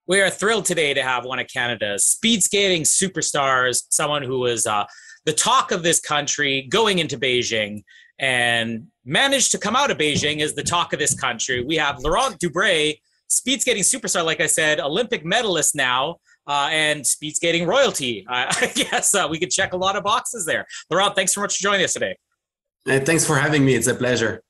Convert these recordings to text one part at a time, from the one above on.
We are thrilled today to have one of Canada's speed skating superstars, someone who was the talk of this country going into Beijing and managed to come out of Beijing as the talk of this country. We have Laurent Dubreuil, speed skating superstar, like I said, Olympic medalist now, and speed skating royalty. I guess we could check a lot of boxes there. Laurent, thanks so much for joining us today. Thanks for having me. It's a pleasure.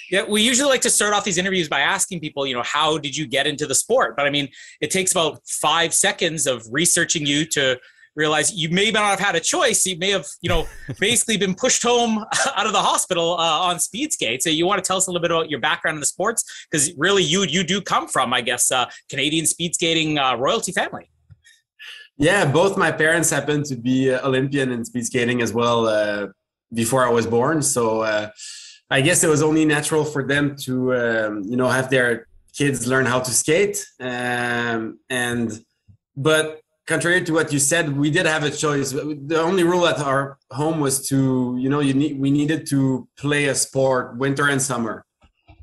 Yeah, we usually like to start off these interviews by asking people, how did you get into the sport? But I mean, it takes about 5 seconds of researching you to realize you may not have had a choice. You may have, basically been pushed home out of the hospital on speed skates. So you want to tell us a little bit about your background in the sports? Because really you do come from, I guess, Canadian speed skating royalty family. Yeah, both my parents happened to be Olympian in speed skating as well before I was born. So I guess it was only natural for them to, have their kids learn how to skate. But contrary to what you said, we did have a choice. The only rule at our home was to, we needed to play a sport, winter and summer,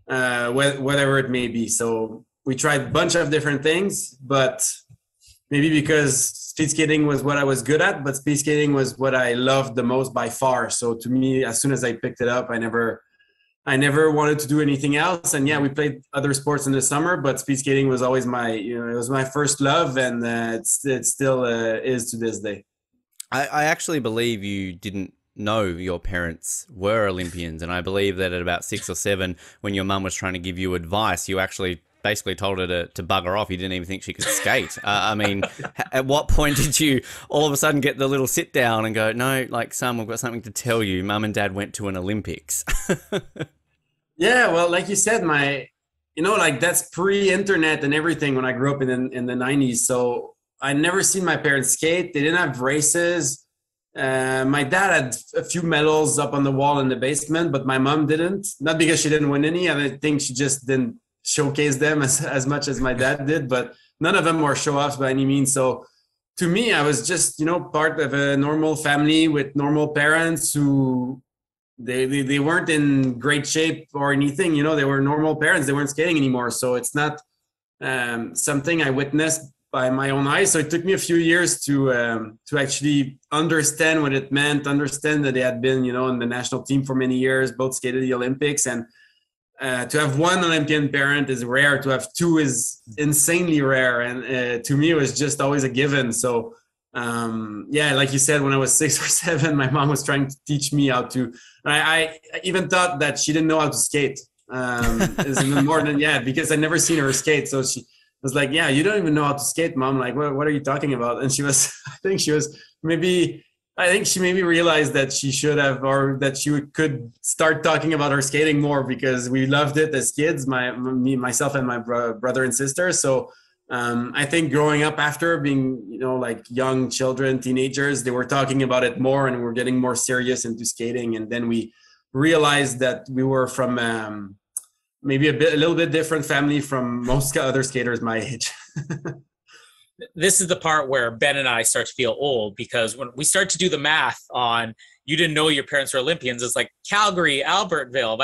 whatever it may be. So we tried a bunch of different things, but maybe because speed skating was what I was good at, but speed skating was what I loved the most by far. So to me, as soon as I picked it up, I never wanted to do anything else. And yeah, we played other sports in the summer, but speed skating was always it was my first love, and it still is to this day. I actually believe you didn't know your parents were Olympians, and I believe that at about 6 or 7, when your mum was trying to give you advice, you actually basically told her to bugger off. You didn't even think she could skate. I mean, at what point did you all of a sudden get the little sit down and go, no, like, son, we've got something to tell you. Mum and dad went to an Olympics. Yeah, well, like you said, that's pre-internet and everything when I grew up in the 90s. So I never seen my parents skate. They didn't have races. My dad had a few medals up on the wall in the basement, but my mom didn't. Not because she didn't win any. I think she just didn't showcase them as much as my dad did, but none of them were show-offs by any means. So to me, I was just, part of a normal family with normal parents who they weren't in great shape or anything. They were normal parents. They weren't skating anymore. So it's not something I witnessed by my own eyes. So it took me a few years to actually understand what it meant, understand that they had been, in the national team for many years, both skated the Olympics. And to have one Olympian parent is rare. To have two is insanely rare. And to me, it was just always a given. So yeah, like you said, when I was 6 or 7, my mom was trying to teach me how to. I even thought that she didn't know how to skate. Is even more than because I never seen her skate. So she was like, "Yeah, you don't even know how to skate, mom." Like, what are you talking about? And she was, I think she maybe realized that she should have, or that she could start talking about her skating more, because we loved it as kids, myself and my brother and sister. So I think growing up after being, like young children, teenagers, they were talking about it more and we're getting more serious into skating. And then we realized that we were from maybe a little bit different family from most other skaters my age. This is the part where Ben and I start to feel old, because when we start to do the math on you didn't know your parents were Olympians, it's like Calgary, Albertville.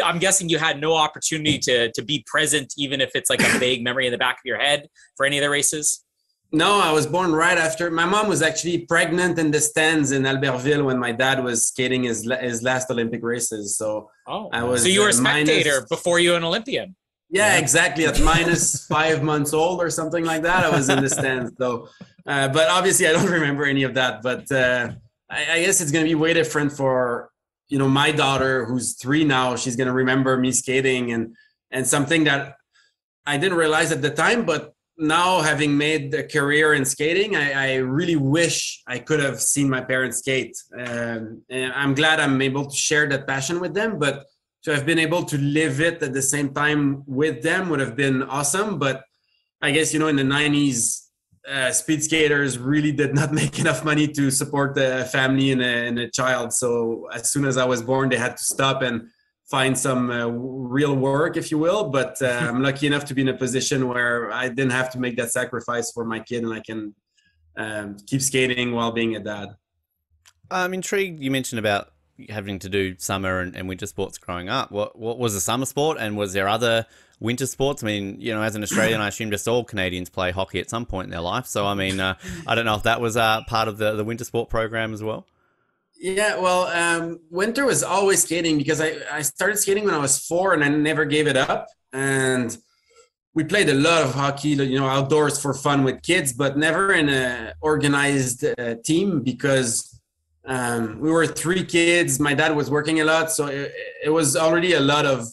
I'm guessing you had no opportunity to be present, even if it's like a vague memory in the back of your head, for any of the races? No, I was born right after. My mom was actually pregnant in the stands in Albertville when my dad was skating his last Olympic races. So so you were a spectator before you were an Olympian. Yeah, exactly. At minus 5 months old or something like that, I was in the stands. So, but obviously I don't remember any of that. But I guess it's going to be way different for, my daughter who's 3 now. She's going to remember me skating and something that I didn't realize at the time. But now, having made a career in skating, I really wish I could have seen my parents skate. And I'm glad I'm able to share that passion with them. But to have been able to live it at the same time with them would have been awesome. But I guess, in the 90s, speed skaters really did not make enough money to support the family and a child. So as soon as I was born, they had to stop and find some real work, if you will. But I'm lucky enough to be in a position where I didn't have to make that sacrifice for my kid, and I can keep skating while being a dad. I'm intrigued. You mentioned about having to do summer and winter sports growing up. What was the summer sport, and was there other winter sports? I mean, as an Australian, I assume just all Canadians play hockey at some point in their life. So, I mean, I don't know if that was part of the winter sport program as well. Yeah, well, winter was always skating because I started skating when I was 4 and I never gave it up. And we played a lot of hockey, outdoors for fun with kids, but never in an organized team because we were 3 kids. My dad was working a lot, so it was already a lot of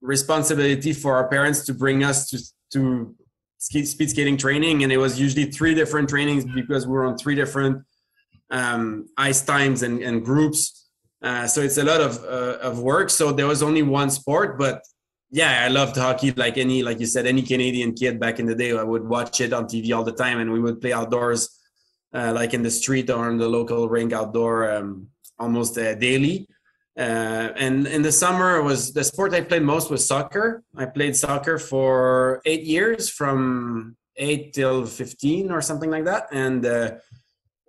responsibility for our parents to bring us to speed skating training. And it was usually 3 different trainings because we were on 3 different ice times and groups. So it's a lot of work. So there was only one sport, but yeah, I loved hockey like you said, any Canadian kid back in the day. I would watch it on TV all the time, and we would play outdoors, like in the street or in the local rink outdoor, almost daily. And in the summer, the sport I played most was soccer. I played soccer for 8 years, from 8 till 15 or something like that. And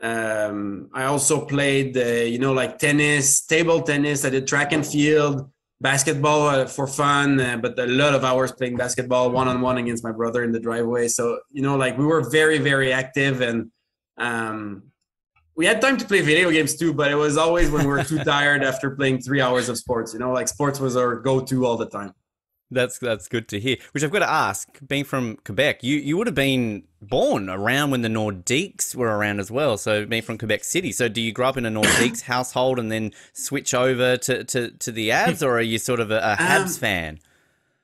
I also played, like tennis, table tennis. I did track and field, basketball for fun, but a lot of hours playing basketball one-on-one against my brother in the driveway. So, we were very, very active, and we had time to play video games too, but it was always when we were too tired after playing 3 hours of sports. Sports was our go-to all the time. That's good to hear. Which I've got to ask, being from Quebec, you would have been born around when the Nordiques were around as well. So being from Quebec City, so do you grow up in a Nordiques household and then switch over to the Avs, or are you sort of a Habs fan?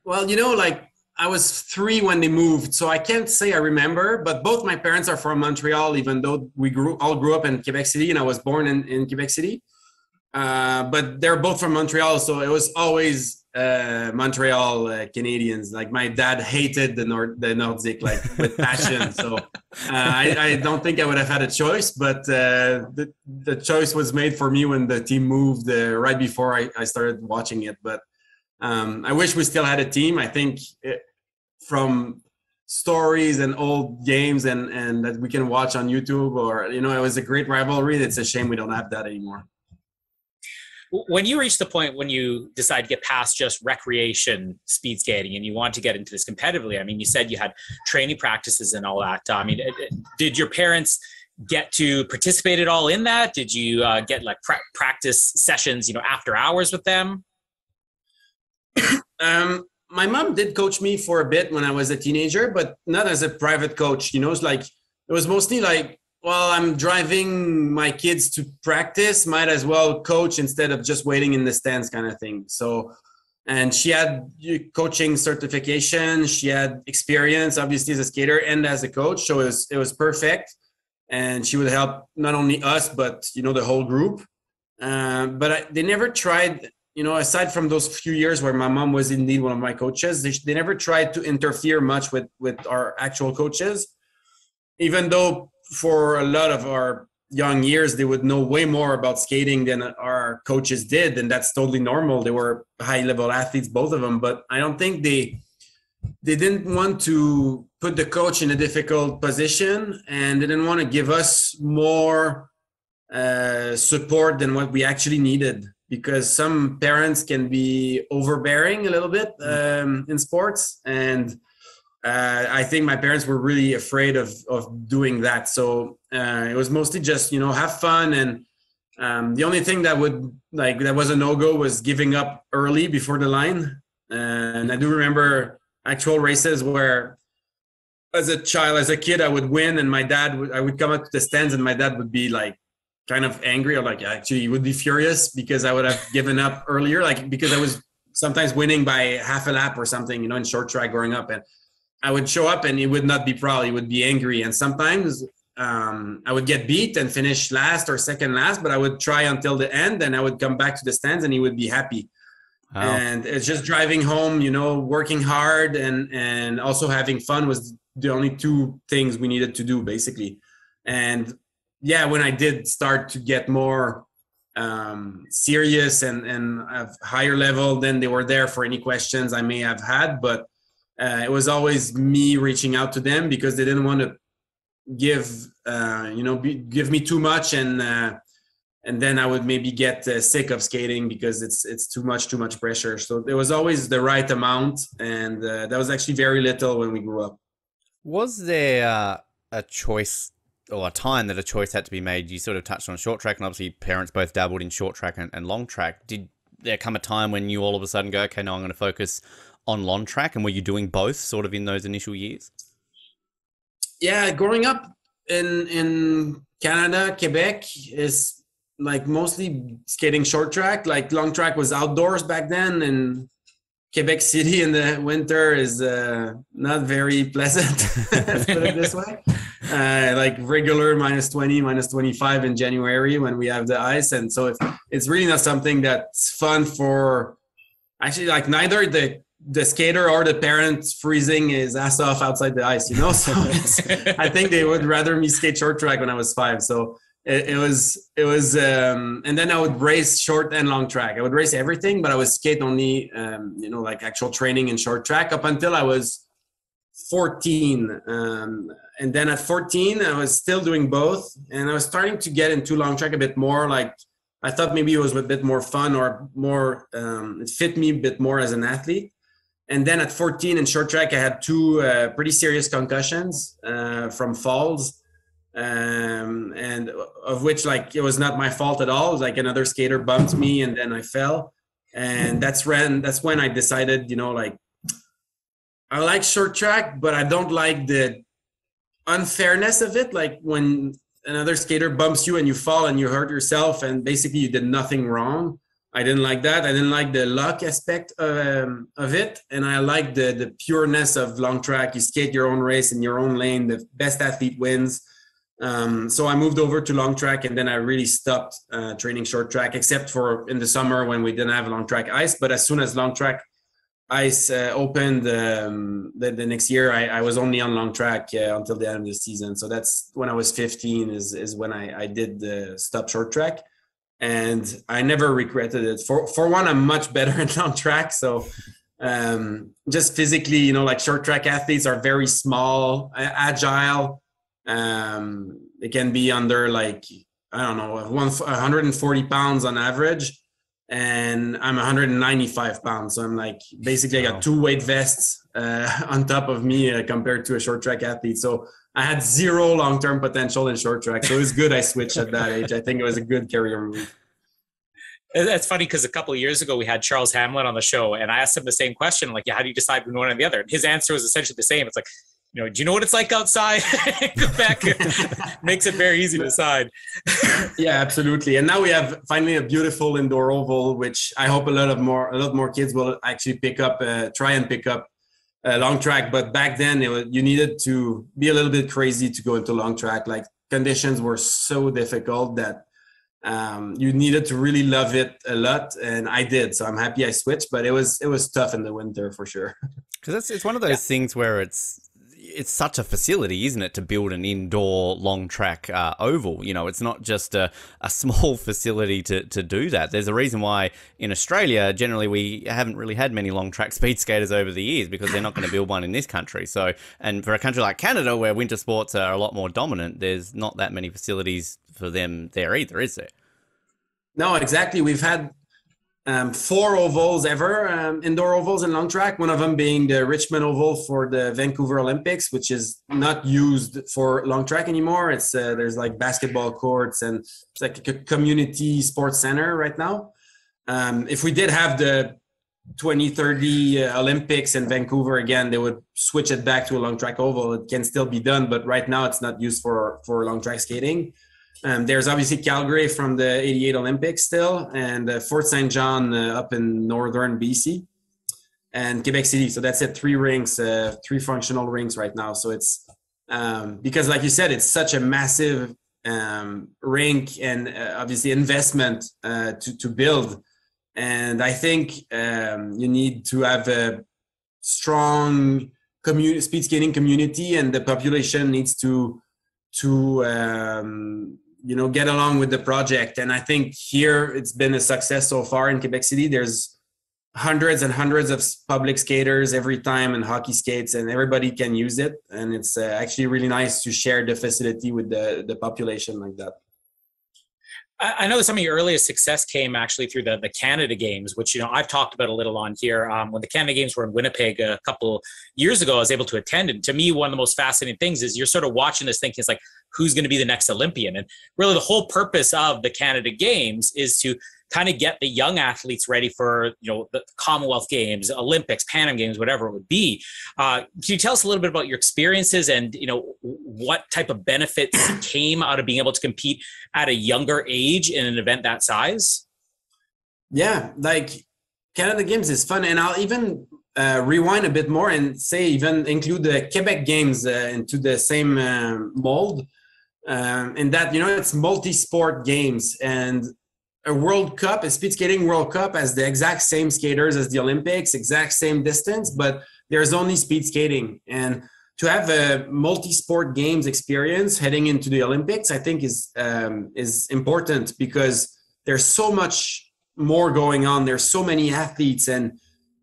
Well, I was 3 when they moved, so I can't say I remember. But both my parents are from Montreal, even though we all grew up in Quebec City, and I was born in Quebec City. But they're both from Montreal, so it was always Montreal Canadians. Like my dad hated the Nordic with passion. So I don't think I would have had a choice, but the choice was made for me when the team moved right before I started watching it. But I wish we still had a team. I think from stories and old games and that we can watch on YouTube, or it was a great rivalry. It's a shame we don't have that anymore. When you reach the point when you decide to get past just recreation speed skating and you want to get into this competitively, I mean, you said you had training practices and all that. I mean, did your parents get to participate at all in that? Did you get like practice sessions, after hours with them? My mom did coach me for a bit when I was a teenager, but not as a private coach. It was mostly like, well, I'm driving my kids to practice, might as well coach instead of just waiting in the stands kind of thing. So, and she had coaching certification. She had experience, obviously, as a skater and as a coach. So it was perfect. And she would help not only us, but, the whole group. But they never tried, aside from those few years where my mom was indeed one of my coaches, they never tried to interfere much with our actual coaches, even though for a lot of our young years, they would know way more about skating than our coaches did. And that's totally normal. They were high level athletes, both of them, but I don't think they didn't want to put the coach in a difficult position, and they didn't want to give us more support than what we actually needed, because some parents can be overbearing a little bit in sports. And I think my parents were really afraid of doing that. So it was mostly just, have fun. And the only thing that was a no-go was giving up early before the line. And I do remember actual races where as a kid, I would win, and I would come up to the stands and my dad would be like kind of angry, or like actually he would be furious because I would have given up earlier, because I was sometimes winning by half a lap or something, in short track growing up. And I would show up and he would not be proud. He would be angry. And sometimes I would get beat and finish last or second last, but I would try until the end, and I would come back to the stands and he would be happy. Wow. And it's just driving home, working hard and also having fun was the only 2 things we needed to do, basically. And yeah, when I did start to get more serious and at higher level, then they were there for any questions I may have had. But it was always me reaching out to them because they didn't want to give me too much and and then I would maybe get sick of skating because it's too much pressure. So there was always the right amount, and that was actually very little when we grew up. Was there a choice or a time that a choice had to be made? You sort of touched on short track, and obviously parents both dabbled in short track and long track. Did there come a time when you all of a sudden go, okay, no, I'm going to focus on long track? And were you doing both sort of in those initial years? Yeah, growing up in Canada, Quebec is like mostly skating short track. Like long track was outdoors back then, and Quebec City in the winter is not very pleasant, let's put it this way. Like regular -20, -25 in January when we have the ice. And so it's really not something that's fun for, actually, like neither the skater or the parent freezing his ass off outside the ice, you know? So I think they would rather me skate short track when I was 5. So it was, and then I would race short and long track. I would race everything, but I would skate only, like actual training in short track up until I was 14. And then at 14, I was still doing both, and I was starting to get into long track a bit more. Like I thought maybe it was a bit more fun or more, it fit me a bit more as an athlete. And then at 14 in short track, I had 2 pretty serious concussions from falls. And of which, like, it was not my fault at all. It was like another skater bumped me and then I fell. And that's when I decided, like, I like short track, but I don't like the unfairness of it. Like when another skater bumps you and you fall and you hurt yourself and basically you did nothing wrong. I didn't like that. I didn't like the luck aspect of it. And I like the pureness of long track. You skate your own race in your own lane. The best athlete wins. So I moved over to long track, and then I really stopped training short track, except for in the summer when we didn't have long track ice. But as soon as long track ice opened the next year, I was only on long track until the end of the season. So that's when I was 15 is when I did stop short track. And I never regretted it. For one, I'm much better in long track. So just physically, like short track athletes are very small, agile. They can be under like, I don't know, 140 pounds on average. And I'm 195 pounds. So I'm like, basically I got 2 weight vests on top of me compared to a short track athlete. So I had 0 long-term potential in short track. So it was good I switched at that age. I think it was a good career move. That's funny because a couple of years ago we had Charles Hamlin on the show, and I asked him the same question, like, how do you decide between one or the other? And his answer was essentially the same. It's like, do you know what it's like outside? Quebec makes it very easy to decide. Yeah, absolutely. And now we have finally a beautiful indoor oval, which I hope a lot more kids will actually try and pick up long track. But back then you needed to be a little bit crazy to go into long track. Like conditions were so difficult that you needed to really love it a lot, and I did. So I'm happy I switched, but it was tough in the winter for sure. Because it's one of those things where it's such a facility, isn't it, to build an indoor long track oval? It's not just a small facility to do that. There's a reason why in Australia, generally, we haven't really had many long track speed skaters over the years, because they're not going to build one in this country. So, and for a country like Canada, where winter sports are a lot more dominant, there's not that many facilities for them there either, is there? No, exactly. We've had 4 ovals ever, indoor ovals in long track, one of them being the Richmond Oval for the Vancouver Olympics, which is not used for long track anymore. It's there's like basketball courts, and it's like a community sports center right now. If we did have the 2030 Olympics in Vancouver again, they would switch it back to a long track oval. It can still be done, but right now it's not used for long track skating. There's obviously Calgary from the 88 Olympics still, and Fort St. John up in northern BC, and Quebec City. So that's it, 3 rinks, 3 functional rinks right now. So it's because, like you said, it's such a massive rink and obviously investment to build. And I think you need to have a strong speed skating community, and the population needs to get along with the project. And I think here it's been a success so far in Quebec City. There's hundreds and hundreds of public skaters every time, and hockey skates, and everybody can use it. And it's actually really nice to share the facility with the population like that. I know that some of your earliest success came actually through the Canada Games, which, I've talked about a little on here. When the Canada Games were in Winnipeg a couple years ago, I was able to attend. And to me, one of the most fascinating things is you're sort of watching this thinking, it's like, who's going to be the next Olympian? And really the whole purpose of the Canada Games is to kind of get the young athletes ready for, the Commonwealth Games, Olympics, Pan Am Games, whatever it would be. Can you tell us a little bit about your experiences and, what type of benefits came out of being able to compete at a younger age in an event that size? Yeah, like Canada Games is fun. And I'll even rewind a bit more and say even include the Quebec Games into the same mold. In that, it's multi-sport games, and a World Cup, a speed skating World Cup, has the exact same skaters as the Olympics, exact same distance, but there's only speed skating. And to have a multi-sport games experience heading into the Olympics, I think is important, because there's so much more going on. There's so many athletes, and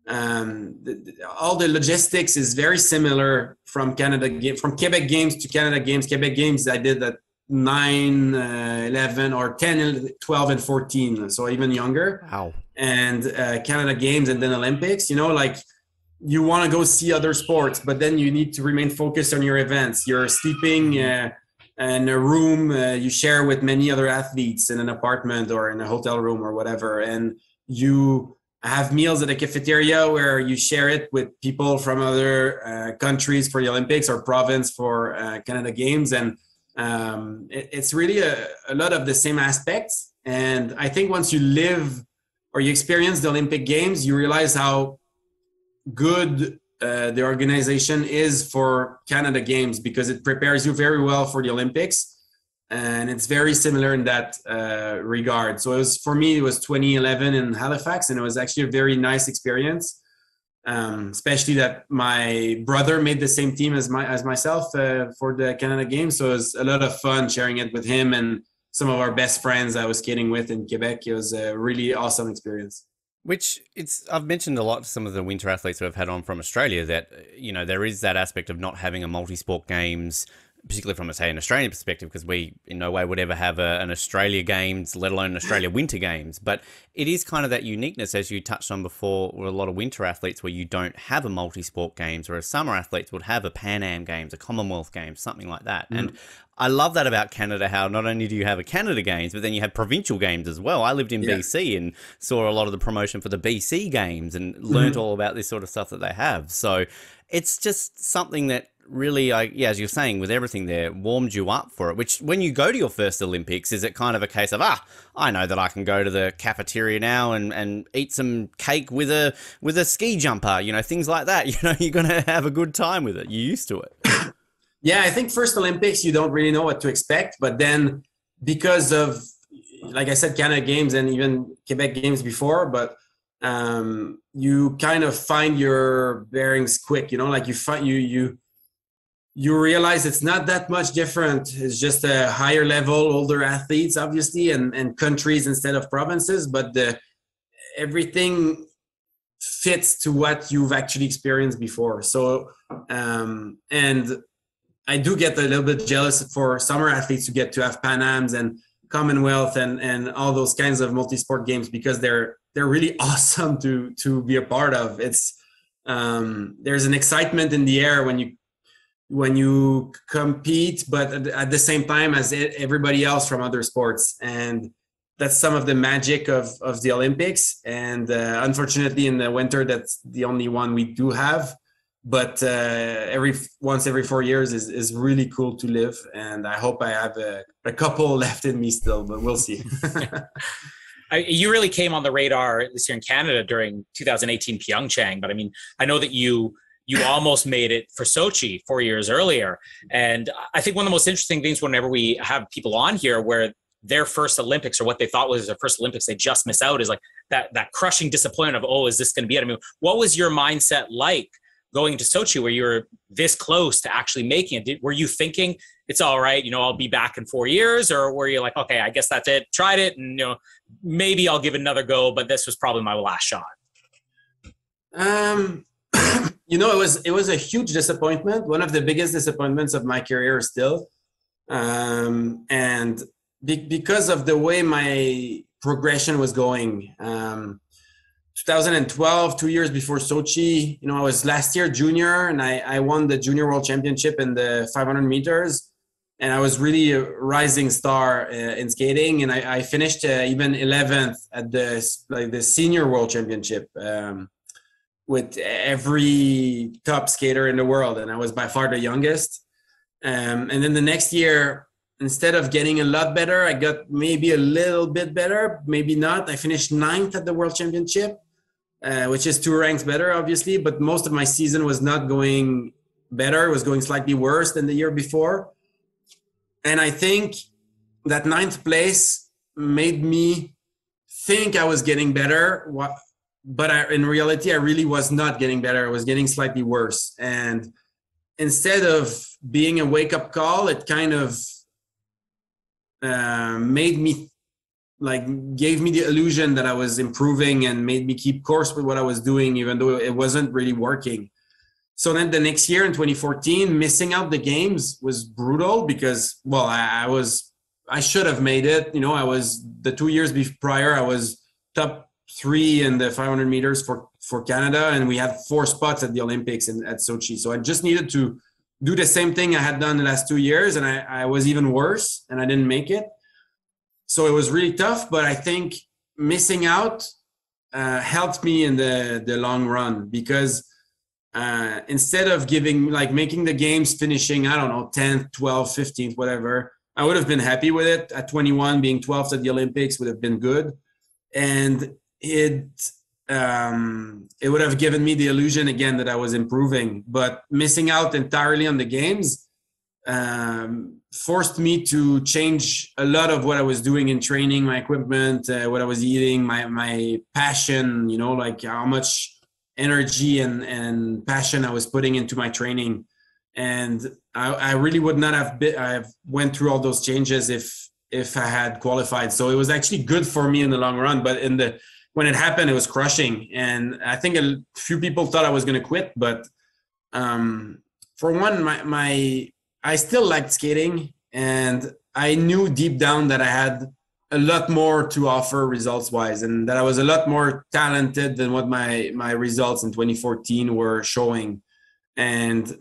all the logistics is very similar from Quebec Games to Canada Games. Quebec Games, I did at 9, 11, or 10, 12, and 14, so even younger. Wow. And Canada Games and then Olympics, you want to go see other sports, but then you need to remain focused on your events. You're sleeping in a room you share with many other athletes in an apartment or in a hotel room or whatever, and you have meals at a cafeteria where you share it with people from other countries for the Olympics or province for Canada Games. And it's really a lot of the same aspects. And I think once you live or you experience the Olympic Games, you realize how good the organization is for Canada Games, because it prepares you very well for the Olympics. And it's very similar in that regard. So for me, it was 2011 in Halifax, and it was actually a very nice experience. Especially that my brother made the same team as myself for the Canada Games. So it was a lot of fun sharing it with him and some of our best friends I was skating with in Quebec. It was a really awesome experience. I've mentioned a lot to some of the winter athletes that I've had on from Australia that, there is that aspect of not having a multi-sport games, particularly from, say, an Australian perspective, because we in no way would ever have an Australia Games, let alone an Australia Winter Games. But it is kind of that uniqueness, as you touched on before, with a lot of winter athletes where you don't have a multi-sport games, whereas summer athletes would have a Pan Am Games, a Commonwealth Games, something like that. And I love that about Canada, how not only do you have a Canada Games, but then you have provincial games as well. I lived in BC and saw a lot of the promotion for the BC Games and learnt all about this sort of stuff that they have. So it's just something that really, as you're saying, with everything there, warmed you up for it, which when you go to your first Olympics, is it kind of a case of, I know that I can go to the cafeteria now and eat some cake with a ski jumper, things like that. You're going to have a good time with it. You're used to it. Yeah, I think first Olympics, you don't really know what to expect. But then because of, like I said, Canada Games and even Quebec Games before, but you kind of find your bearings quick, you realize it's not that much different. It's just a higher level, older athletes, obviously, and countries instead of provinces, but everything fits to what you've actually experienced before. So, and I do get a little bit jealous for summer athletes who get to have Pan Ams and Commonwealth and all those kinds of multi-sport games, because they're really awesome to be a part of. It's there's an excitement in the air when you compete, but at the same time as everybody else from other sports. And that's some of the magic of the Olympics. And unfortunately in the winter, that's the only one we do have. But every 4 years is really cool to live. And I hope I have a couple left in me still, but we'll see. You really came on the radar this year in Canada during 2018 Pyeongchang. But I mean, I know that you almost made it for Sochi 4 years earlier. And I think one of the most interesting things whenever we have people on here where their first Olympics or what they thought was their first Olympics, they just miss out, is like that crushing disappointment of, is this going to be it? I mean, what was your mindset like going to Sochi where you were this close to actually making it? Were you thinking it's all right, I'll be back in 4 years? Or were you like, okay, I guess that's it, tried it, and maybe I'll give it another go, but this was probably my last shot? It was a huge disappointment, one of the biggest disappointments of my career still. And because of the way my progression was going. 2012, 2 years before Sochi, I was last year junior, and I won the junior world championship in the 500 meters. And I was really a rising star in skating. And I finished even 11th at the senior world championship with every top skater in the world. And I was by far the youngest. And then the next year, instead of getting a lot better, I got maybe a little bit better, maybe not. I finished 9th at the World Championship, which is 2 ranks better, obviously. But most of my season was not going better. It was going slightly worse than the year before. And I think that 9th place made me think I was getting better. But in reality, I really was not getting better. I was getting slightly worse. And instead of being a wake-up call, it kind of made me gave me the illusion that I was improving and made me keep course with what I was doing, even though it wasn't really working. So then the next year in 2014, missing out the games was brutal because, well, I should have made it. I was the 2 years prior, I was top 3 in the 500 meters for Canada, and we had 4 spots at the Olympics at Sochi. So I just needed to do the same thing I had done the last 2 years, and I was even worse, and I didn't make it. So it was really tough, but I think missing out helped me in the long run, because instead of making the games, finishing, 10th, 12th, 15th, whatever, I would have been happy with it. At 21, being 12th at the Olympics would have been good. And it would have given me the illusion again that I was improving. But missing out entirely on the games forced me to change a lot of what I was doing in training, my equipment, what I was eating, my passion, how much energy and passion I was putting into my training. And I really would not have I went through all those changes if I had qualified. So it was actually good for me in the long run, but when it happened, it was crushing. And I think a few people thought I was going to quit, but for one, I still liked skating, and I knew deep down that I had a lot more to offer results wise, and that I was a lot more talented than what my results in 2014 were showing. And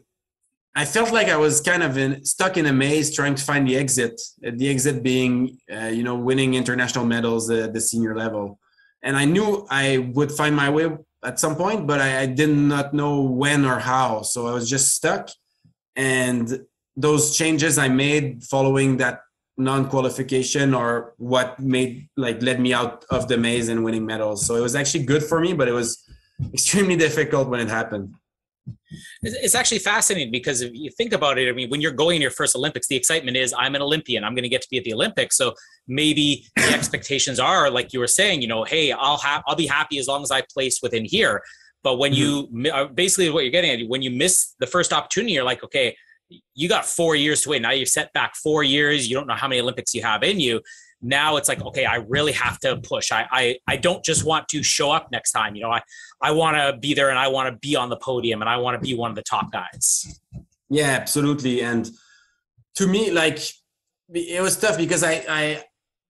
I felt like I was kind of stuck in a maze trying to find the exit being, winning international medals at the senior level. And I knew I would find my way at some point, but I did not know when or how. So I was just stuck. And those changes I made following that non-qualification are what led me out of the maze and winning medals. So it was actually good for me, but it was extremely difficult when it happened. It's actually fascinating because if you think about it, when you're going to your first Olympics, the excitement is I'm an Olympian. I'm going to get to be at the Olympics. So maybe the expectations are, like you were saying, hey, I'll be happy as long as I place within here. But when you basically what you're getting at, when you miss the first opportunity, you're like, okay, you got 4 years to wait. Now you're set back 4 years. You don't know how many Olympics you have in you. Now it's like, okay, I really have to push. I don't just want to show up next time. I want to be there, and I want to be on the podium, and I want to be one of the top guys. Yeah, absolutely. And to me, it was tough because I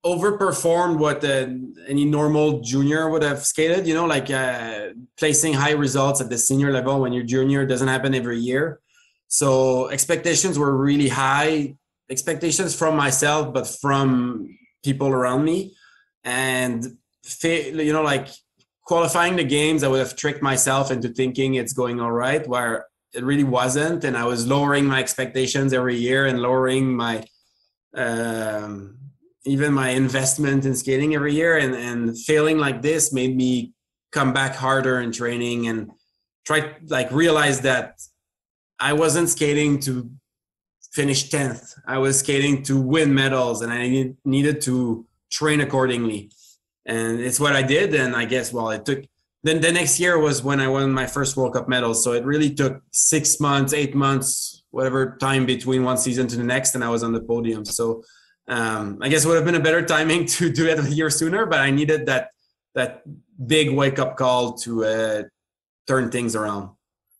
overperformed what any normal junior would have skated, placing high results at the senior level when you're junior doesn't happen every year. So expectations were really high, expectations from myself, but from people around me. And, qualifying the games, I would have tricked myself into thinking it's going all right, where it really wasn't. And I was lowering my expectations every year and lowering my, even my investment in skating every year. And failing like this made me come back harder in training and realize that I wasn't skating to finish 10th. I was skating to win medals, and I needed to train accordingly. And it's what I did. And I guess, it took, then the next year was when I won my first World Cup medal. So it really took 6 months, 8 months, whatever time between one season to the next, and I was on the podium. So I guess it would have been a better timing to do it a year sooner, but I needed that big wake-up call to turn things around.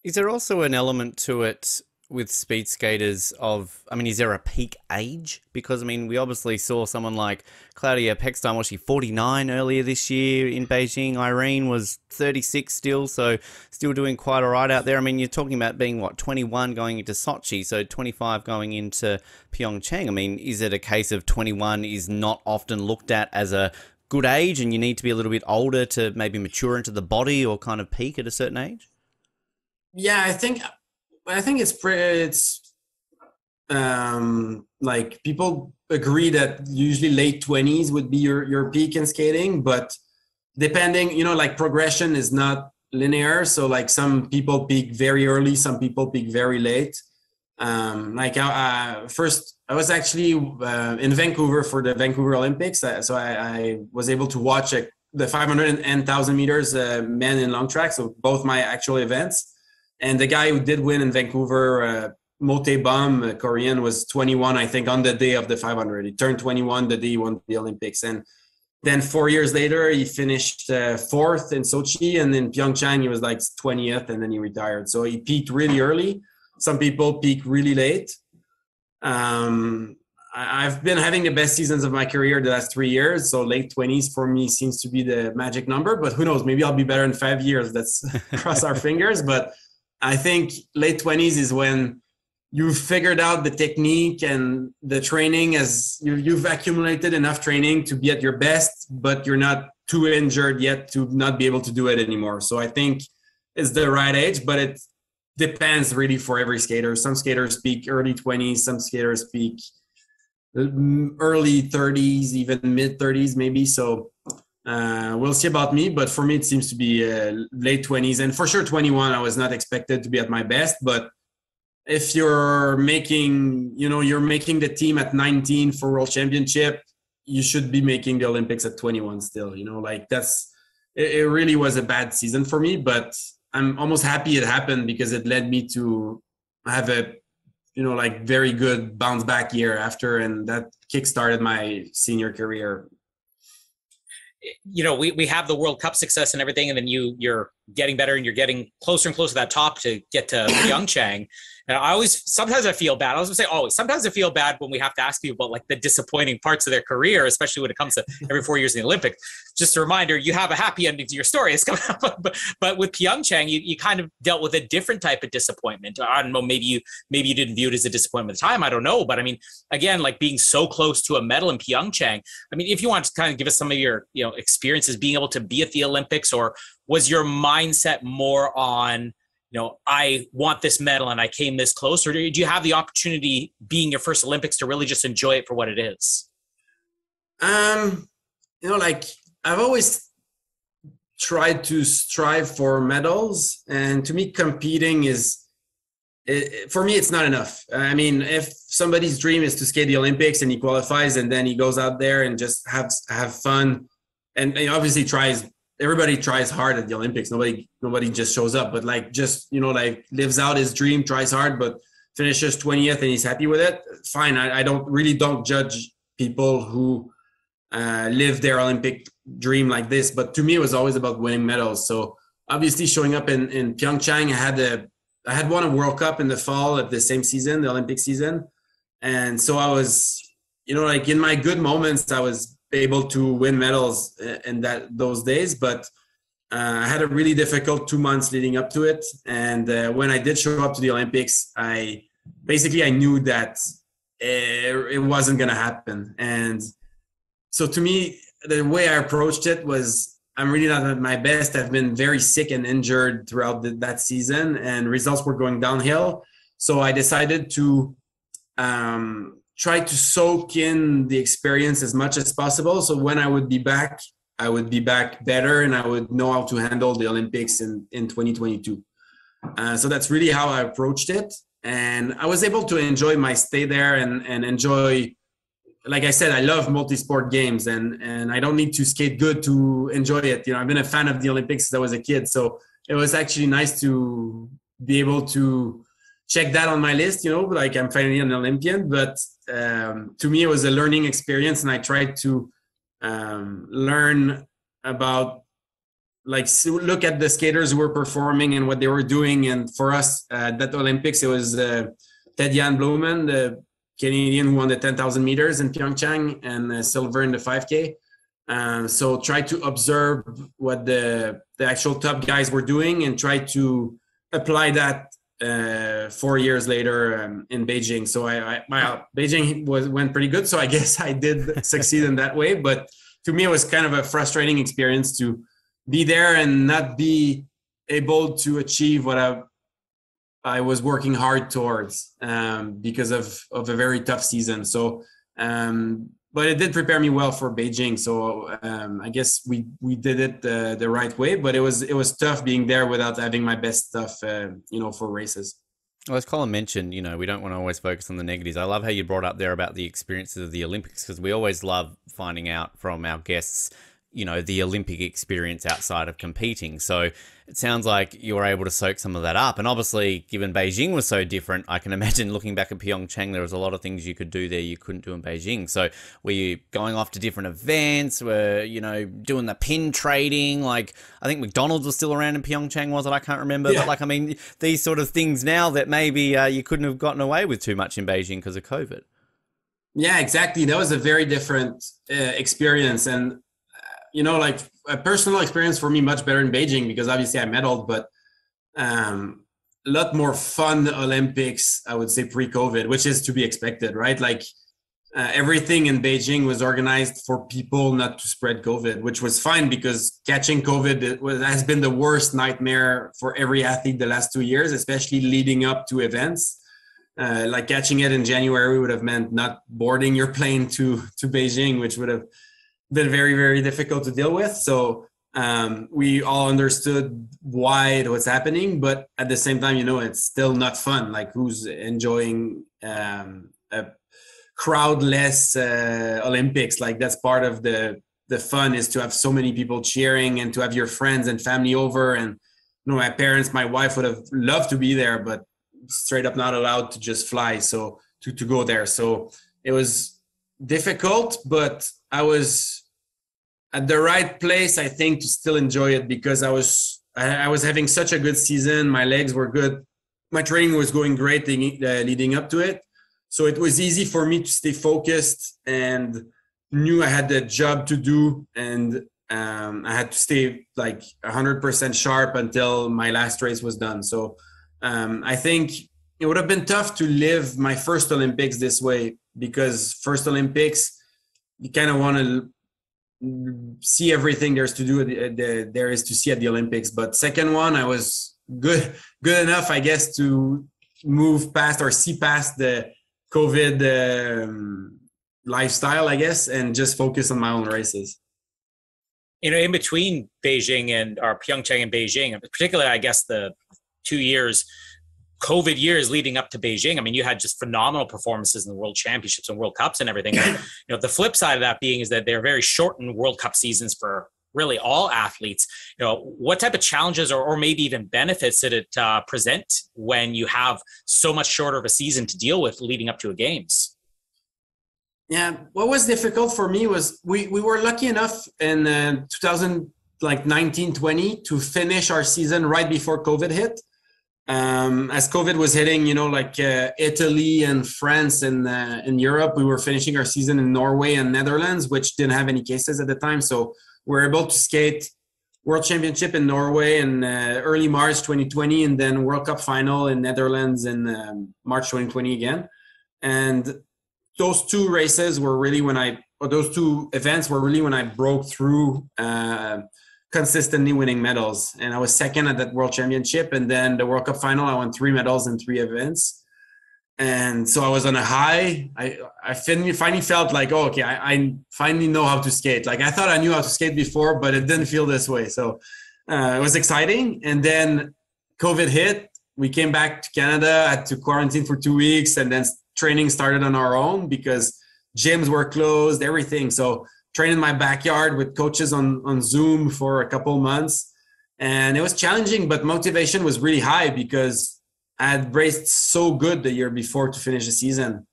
Is there also an element to it with speed skaters is there a peak age? Because, we obviously saw someone like Claudia Pechstein, was she 49 earlier this year in Beijing? Irene was 36 still, so still doing quite all right out there. You're talking about being, 21 going into Sochi, so 25 going into Pyeongchang. Is it a case of 21 is not often looked at as a good age and you need to be a little bit older to maybe mature into the body or kind of peak at a certain age? Yeah, I think it's like people agree that usually late 20s would be your peak in skating, but depending, like progression is not linear. So like some people peak very early, some people peak very late. First I was actually in Vancouver for the Vancouver Olympics. So I was able to watch the 500 and 1,000 meters men in long track. So both my actual events. And the guy who did win in Vancouver, Mote Bum, Korean, was 21, I think, on the day of the 500. He turned 21 the day he won the Olympics. And then 4 years later, he finished fourth in Sochi. And in Pyeongchang, he was like 20th, and then he retired. So he peaked really early. Some people peak really late. I've been having the best seasons of my career the last 3 years. So late 20s for me seems to be the magic number. But who knows? Maybe I'll be better in 5 years. Let's cross our fingers. But I think late 20s is when you've figured out the technique and the training, as you've accumulated enough training to be at your best, but you're not too injured yet to not be able to do it anymore. So I think it's the right age, but it depends really for every skater. Some skaters peak early 20s, some skaters peak early 30s, even mid 30s maybe. So we'll see about me, but for me, it seems to be late 20s. And for sure, 21, I was not expected to be at my best. But if you're making the team at 19 for World Championship, you should be making the Olympics at 21 still. It really was a bad season for me, but I'm almost happy it happened because it led me to have a, very good bounce back year after, and that kickstarted my senior career. We have the World Cup success and everything, and then you're getting better and you're getting closer and closer to that top to get to Pyeongchang. And sometimes I feel bad. I was going to say always. Sometimes I feel bad when we have to ask people about like the disappointing parts of their career, especially when it comes to every 4 years in the Olympics. Just a reminder, you have a happy ending to your story. It's coming up, but with Pyeongchang, you kind of dealt with a different type of disappointment. I don't know, maybe you didn't view it as a disappointment at the time. I don't know, but again, like being so close to a medal in Pyeongchang. If you want to kind of give us some of your experiences being able to be at the Olympics, or was your mindset more on, I want this medal and I came this close, or did you have the opportunity being your first Olympics to really just enjoy it for what it is? I've always tried to strive for medals, and to me, competing for me, it's not enough. If somebody's dream is to skate the Olympics and he qualifies and then he goes out there and just have fun, and he obviously everybody tries hard at the Olympics. Nobody just shows up, but lives out his dream, tries hard, but finishes 20th and he's happy with it. Fine. I don't judge people who live their Olympic dream like this, but to me, it was always about winning medals. So obviously showing up in Pyeongchang, I had won a World Cup in the fall of the same season, the Olympic season. And so I was, in my good moments, I was able to win medals in those days, but I had a really difficult 2 months leading up to it. And when I did show up to the Olympics, I knew that it wasn't going to happen. And so to me, the way I approached it was, I'm really not at my best. I've been very sick and injured throughout that season, and results were going downhill. So I decided to try to soak in the experience as much as possible. So when I would be back better, and I would know how to handle the Olympics in 2022. So that's really how I approached it. And I was able to enjoy my stay there and enjoy, like I said, I love multi-sport games, and I don't need to skate good to enjoy it. I've been a fan of the Olympics since I was a kid. So it was actually nice to be able to check that on my list, I'm finally an Olympian. But to me, it was a learning experience, and I tried to learn about look at the skaters who were performing and what they were doing. And for us, that Olympics, it was Ted-Jan Bloemen, the Canadian who won the 10,000 meters in Pyeongchang, and silver in the 5K. So try to observe what the actual top guys were doing and try to apply that 4 years later in Beijing. So my Beijing went pretty good. So I guess I did succeed in that way. But to me, it was kind of a frustrating experience to be there and not be able to achieve what I was working hard towards because of a very tough season. So, but it did prepare me well for Beijing. So I guess we did it the right way, but it was tough being there without having my best stuff, for races. Well, as Colin mentioned, we don't want to always focus on the negatives. I love how you brought up there about the experiences of the Olympics, because we always love finding out from our guests, the Olympic experience outside of competing. So it sounds like you were able to soak some of that up. And obviously, given Beijing was so different, I can imagine looking back at Pyeongchang, there was a lot of things you could do there you couldn't do in Beijing. So were you going off to different events? Were, doing the pin trading? Like, I think McDonald's was still around in Pyeongchang, was it? I can't remember. Yeah. But these sort of things now that maybe you couldn't have gotten away with too much in Beijing because of COVID. Yeah, exactly. That was a very different experience. And a personal experience for me, much better in Beijing because obviously I medaled, but a lot more fun Olympics, I would say, pre-COVID, which is to be expected, right? Everything in Beijing was organized for people not to spread COVID, which was fine because catching COVID has been the worst nightmare for every athlete the last 2 years, especially leading up to events. Catching it in January would have meant not boarding your plane to Beijing, which would have been very, very difficult to deal with. So we all understood why it was happening, but at the same time, it's still not fun. Like, who's enjoying a crowdless Olympics? Like, that's part of the fun, is to have so many people cheering and to have your friends and family over. And my parents, my wife would have loved to be there, but straight up not allowed to just fly. So to go there. So it was difficult, but I was at the right place, I think, to still enjoy it because I was having such a good season. My legs were good. My training was going great leading up to it. So it was easy for me to stay focused and knew I had the job to do. And I had to stay 100% sharp until my last race was done. So I think it would have been tough to live my first Olympics this way because first Olympics, you kind of want to see everything there is to see at the Olympics. But second one, I was good enough, I guess, to move past or see past the COVID lifestyle, I guess, and just focus on my own races. In between Beijing or Pyeongchang and Beijing, particularly, I guess, the 2 years, COVID years leading up to Beijing, I mean, you had just phenomenal performances in the World Championships and World Cups and everything. The flip side of that being is that they're very shortened World Cup seasons for really all athletes. What type of challenges or maybe even benefits did it present when you have so much shorter of a season to deal with leading up to a games? Yeah, what was difficult for me was we were lucky enough in 2019-20 to finish our season right before COVID hit. As COVID was hitting, Italy and France and in Europe, we were finishing our season in Norway and Netherlands, which didn't have any cases at the time. So we were able to skate World Championship in Norway in early March 2020, and then World Cup final in Netherlands in March 2020 again. And those two races were really those two events were really when I broke through consistently winning medals. And I was second at that World Championship. And then the World Cup final, I won 3 medals in 3 events. And so I was on a high. I finally felt like, I finally know how to skate. Like, I thought I knew how to skate before, but it didn't feel this way. So it was exciting. And then COVID hit. We came back to Canada, had to quarantine for 2 weeks. And then training started on our own because gyms were closed, everything. So trained in my backyard with coaches on Zoom for a couple months. And it was challenging, but motivation was really high because I had raced so good the year before to finish the season.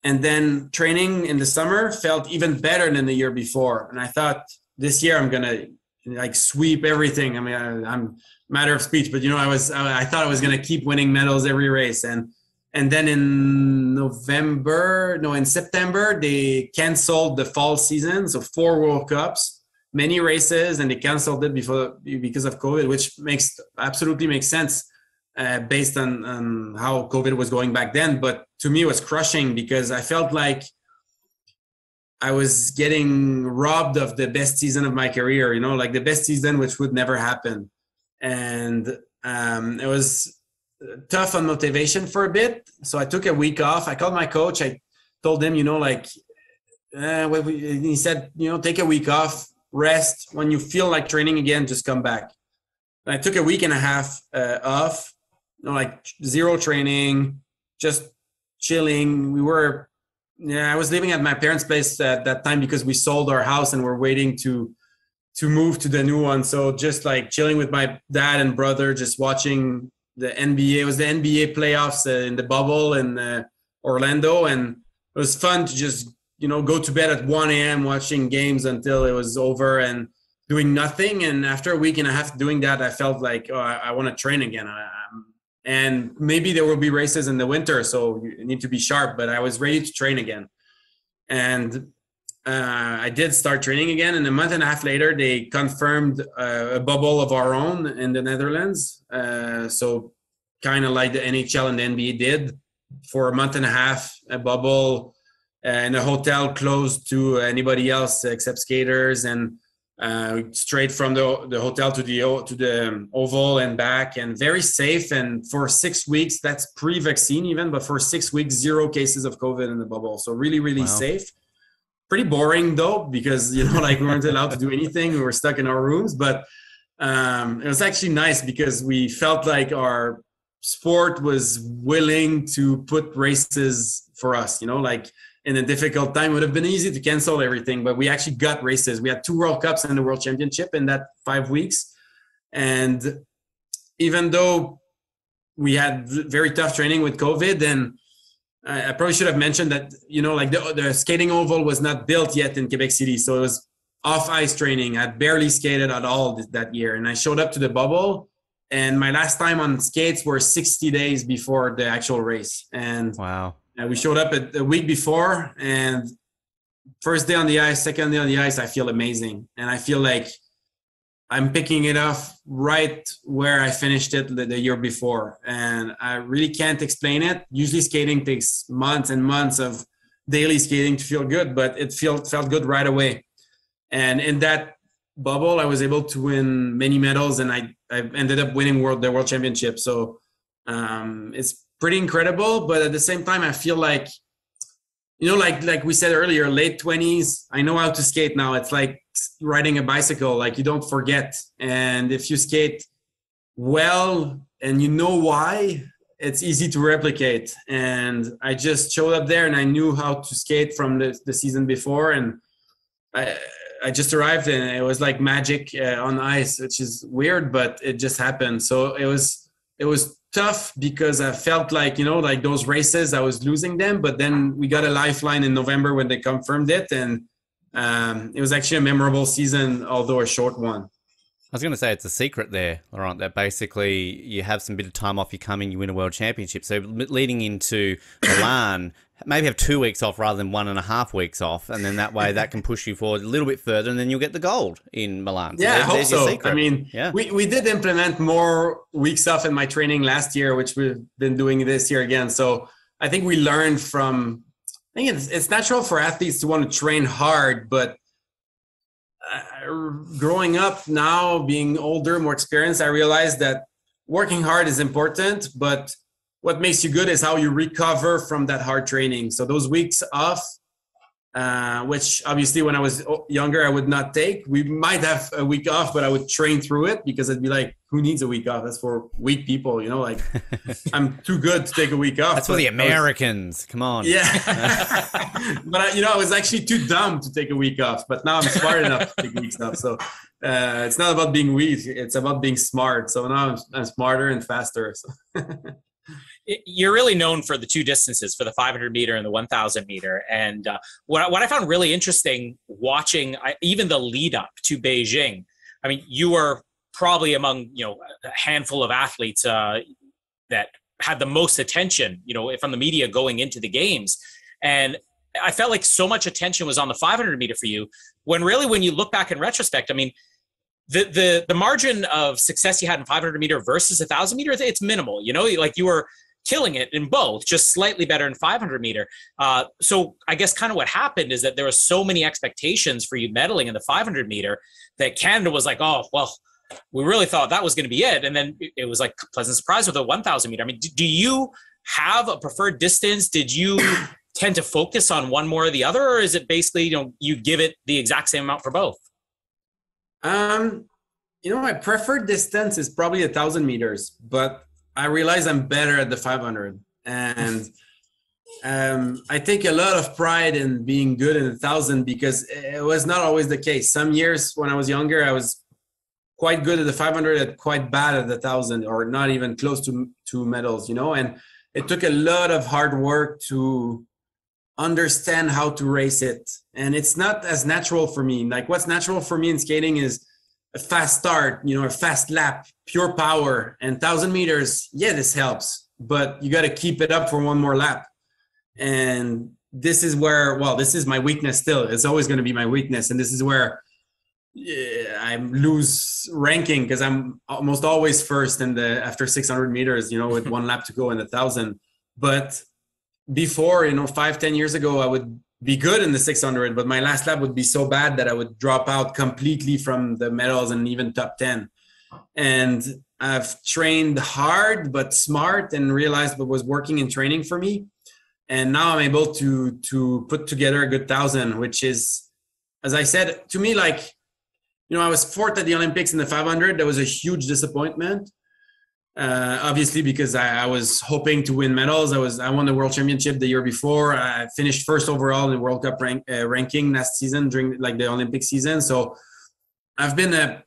And then training in the summer felt even better than the year before. And I thought, this year I'm going to like sweep everything. I mean, I'm matter of speech, but I thought I was going to keep winning medals every race. And then in September, they canceled the fall season. So 4 World Cups, many races, and they canceled it because of COVID, which absolutely makes sense based on how COVID was going back then. But to me, it was crushing because I felt like I was getting robbed of the best season of my career, like the best season, which would never happen. And it was tough on motivation for a bit. So I took a week off. I called my coach. I told him, he said, take a week off, rest. When you feel like training again, just come back. And I took a week and a half off, like zero training, just chilling. I was living at my parents' place at that time because we sold our house and we're waiting to move to the new one. So just like chilling with my dad and brother, just watching the NBA. It was the NBA playoffs in the bubble in Orlando. And it was fun to just, go to bed at 1 a.m. watching games until it was over and doing nothing. And after a week and a half doing that, I felt like, I want to train again. And maybe there will be races in the winter, so you need to be sharp, but I was ready to train again. And I did start training again. And a month and a half later, they confirmed a bubble of our own in the Netherlands. So kind of like the NHL and the NBA did for a month and a half, a bubble in a hotel closed to anybody else except skaters, and straight from the hotel to the oval and back, and very safe. And for 6 weeks, that's pre-vaccine even, but for 6 weeks, 0 cases of COVID in the bubble. So really, really safe. Pretty boring though, because, we weren't allowed to do anything. We were stuck in our rooms, but it was actually nice because we felt like our sport was willing to put races for us, in a difficult time. It would have been easy to cancel everything, but we actually got races. We had 2 World Cups and the World Championship in that 5 weeks. And even though we had very tough training with COVID, and I probably should have mentioned that, the skating oval was not built yet in Quebec City. So it was off ice training. I barely skated at all that year. And I showed up to the bubble, and my last time on skates were 60 days before the actual race. And wow. We showed up a week before, and first day on the ice, second day on the ice, I feel amazing. And I feel like I'm picking it up right where I finished it the year before. And I really can't explain it. Usually skating takes months and months of daily skating to feel good, but it felt good right away. And in that bubble, I was able to win many medals, and I ended up winning the World Championship. So it's pretty incredible, but at the same time, I feel like, like we said earlier, late 20s, I know how to skate now. It's like riding a bicycle, like you don't forget. And if you skate well and you know why, it's easy to replicate. And I just showed up there and I knew how to skate from the season before. And I just arrived and it was like magic on ice, which is weird, but it just happened. So it was tough because I felt like, like those races, I was losing them, but then we got a lifeline in November when they confirmed it. And it was actually a memorable season, although a short one. I was going to say it's a secret there, Laurent, that basically you have some bit of time off, you come in, you win a world championship. So leading into Milan, maybe have 2 weeks off rather than 1.5 weeks off. And then that way that can push you forward a little bit further, and then you'll get the gold in Milan. So I hope so. Secret. I mean, we did implement more weeks off in my training last year, which we've been doing this year again. So I think we learned from, I think it's natural for athletes to want to train hard, but growing up now, being older, more experienced, I realized that working hard is important, but what makes you good is how you recover from that hard training. So those weeks off, which obviously when I was younger, I would not take. We might have a week off, but I would train through it because I'd be like, who needs a week off? That's for weak people, like I'm too good to take a week off. That's for the Americans. Come on. Yeah. But I was actually too dumb to take a week off, but now I'm smart enough to take weeks off. So it's not about being weak. It's about being smart. So now I'm smarter and faster. So. You're really known for the 2 distances, for the 500 meter and the 1,000 meter. And what I found really interesting watching even the lead up to Beijing, I mean, you were probably among, a handful of athletes that had the most attention, from the media going into the games. And I felt like so much attention was on the 500 meter for you, when really, when you look back in retrospect, I mean, the margin of success you had in 500 meter versus 1,000 meter, it's minimal. Like you were killing it in both, just slightly better in 500 meter. So I guess kind of what happened is that there were so many expectations for you medaling in the 500 meter that Canada was like, oh, well, we really thought that was going to be it. And then it was like a pleasant surprise with the 1,000 meter. I mean, do you have a preferred distance? Did you tend to focus on one more or the other? Or is it basically, you give it the exact same amount for both? My preferred distance is probably 1,000 meters, but I realize I'm better at the 500. And I take a lot of pride in being good in 1,000 because it was not always the case. Some years when I was younger, I was quite good at the 500 and quite bad at the 1,000, or not even close to medals, and it took a lot of hard work to understand how to race it. And it's not as natural for me. Like what's natural for me in skating is a fast start, a fast lap, pure power. And 1,000 meters, yeah, this helps, but you got to keep it up for one more lap. And this is where, this is my weakness still. It's always going to be my weakness. And this is where I lose ranking, because I'm almost always first after 600 meters, with one lap to go in 1,000. But before, 5-10 years ago, I would be good in the 600, but my last lap would be so bad that I would drop out completely from the medals and even top 10. And I've trained hard but smart and realized what was working in training for me. And now I'm able to put together a good 1,000, which is, as I said, to me, like, I was fourth at the Olympics in the 500. That was a huge disappointment. Obviously, because I was hoping to win medals. I won the World Championship the year before. I finished first overall in the World Cup ranking last season during the Olympic season. So I've been a